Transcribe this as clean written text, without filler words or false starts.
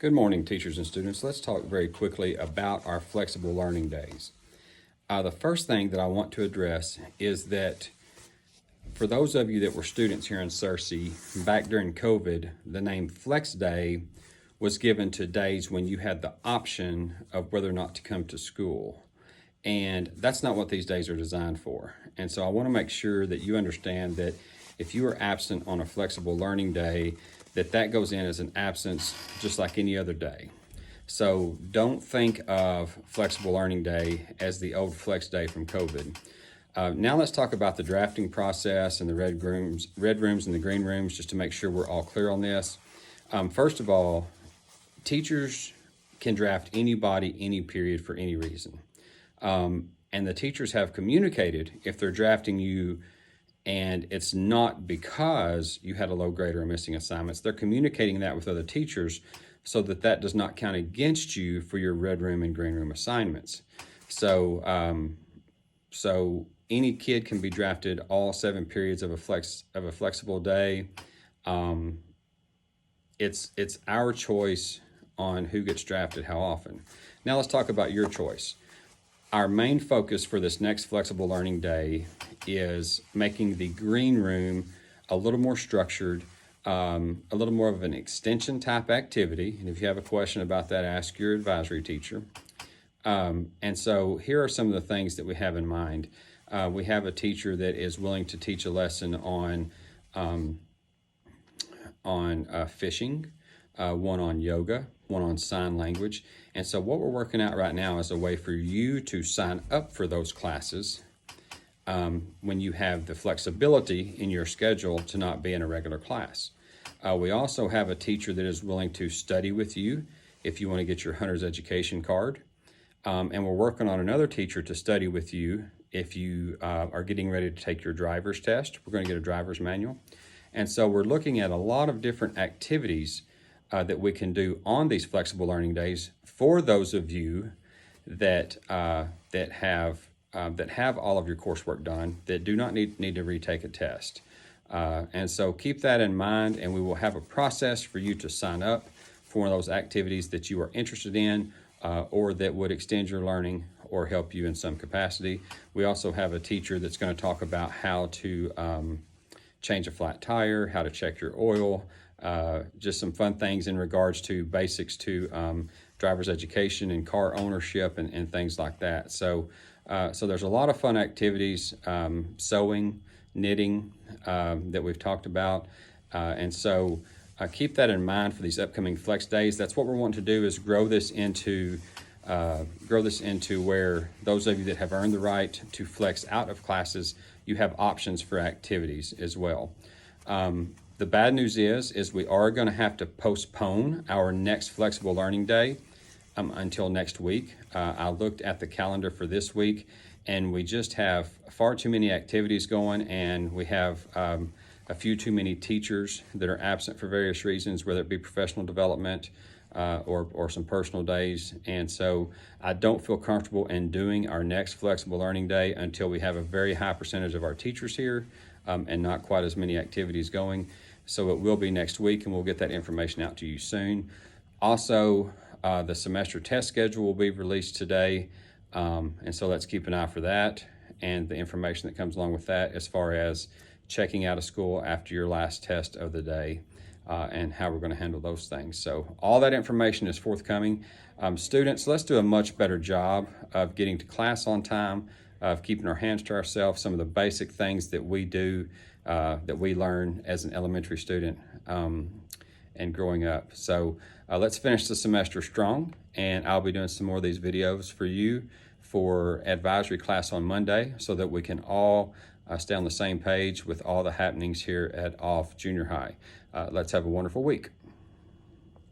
Good morning, teachers and students. Let's talk very quickly about our flexible learning days. The first thing that I want to address is that for those of you that were students here in Searcy, back during COVID, the name Flex Day was given to days when you had the option of whether or not to come to school. And that's not what these days are designed for. And so I want to make sure that you understand that if you are absent on a flexible learning day, that goes in as an absence just like any other day. So don't think of flexible learning day as the old flex day from COVID. Now let's talk about the drafting process and the red rooms and the green rooms, just to make sure we're all clear on this. First of all, teachers can draft anybody, any period, for any reason. And the teachers have communicated if they're drafting you and it's not because you had a low grade or missing assignments, they're communicating that with other teachers so that does not count against you for your red room and green room assignments. So any kid can be drafted all 7 periods of a flexible day. It's our choice on who gets drafted how often. Now let's talk about your choice. Our main focus for this next flexible learning day is making the green room a little more structured, a little more of an extension type activity. And if you have a question about that, ask your advisory teacher. And so here are some of the things that we have in mind. We have a teacher that is willing to teach a lesson on fishing, one on yoga, one on sign language. And so what we're working out right now is a way for you to sign up for those classes when you have the flexibility in your schedule to not be in a regular class. We also have a teacher that is willing to study with you if you want to get your Hunter's Education card. And we're working on another teacher to study with you if you are getting ready to take your driver's test. We're going to get a driver's manual. And so we're looking at a lot of different activities that we can do on these flexible learning days for those of you that have all of your coursework done, that do not need to retake a test. And so keep that in mind, and we will have a process for you to sign up for one of those activities that you are interested in or that would extend your learning or help you in some capacity. We also have a teacher that's going to talk about how to change a flat tire, how to check your oil, just some fun things in regards to basics to driver's education and car ownership and things like that. So there's a lot of fun activities, sewing, knitting that we've talked about. And so keep that in mind for these upcoming flex days. That's what we're wanting to do, is grow this into where those of you that have earned the right to flex out of classes, you have options for activities as well. The bad news is we are going to have to postpone our next flexible learning day until next week. I looked at the calendar for this week, and we just have far too many activities going, and we have a few too many teachers that are absent for various reasons, whether it be professional development or some personal days. And so I don't feel comfortable in doing our next flexible learning day until we have a very high percentage of our teachers here and not quite as many activities going. So it will be next week, and we'll get that information out to you soon. Also, the semester test schedule will be released today, and so let's keep an eye for that and the information that comes along with that as far as checking out of school after your last test of the day and how we're going to handle those things. So all that information is forthcoming. Students, let's do a much better job of getting to class on time, of keeping our hands to ourselves, some of the basic things that we do, that we learn as an elementary student and growing up. So let's finish the semester strong, and I'll be doing some more of these videos for you for advisory class on Monday so that we can all stay on the same page with all the happenings here at Off Junior High. Let's have a wonderful week.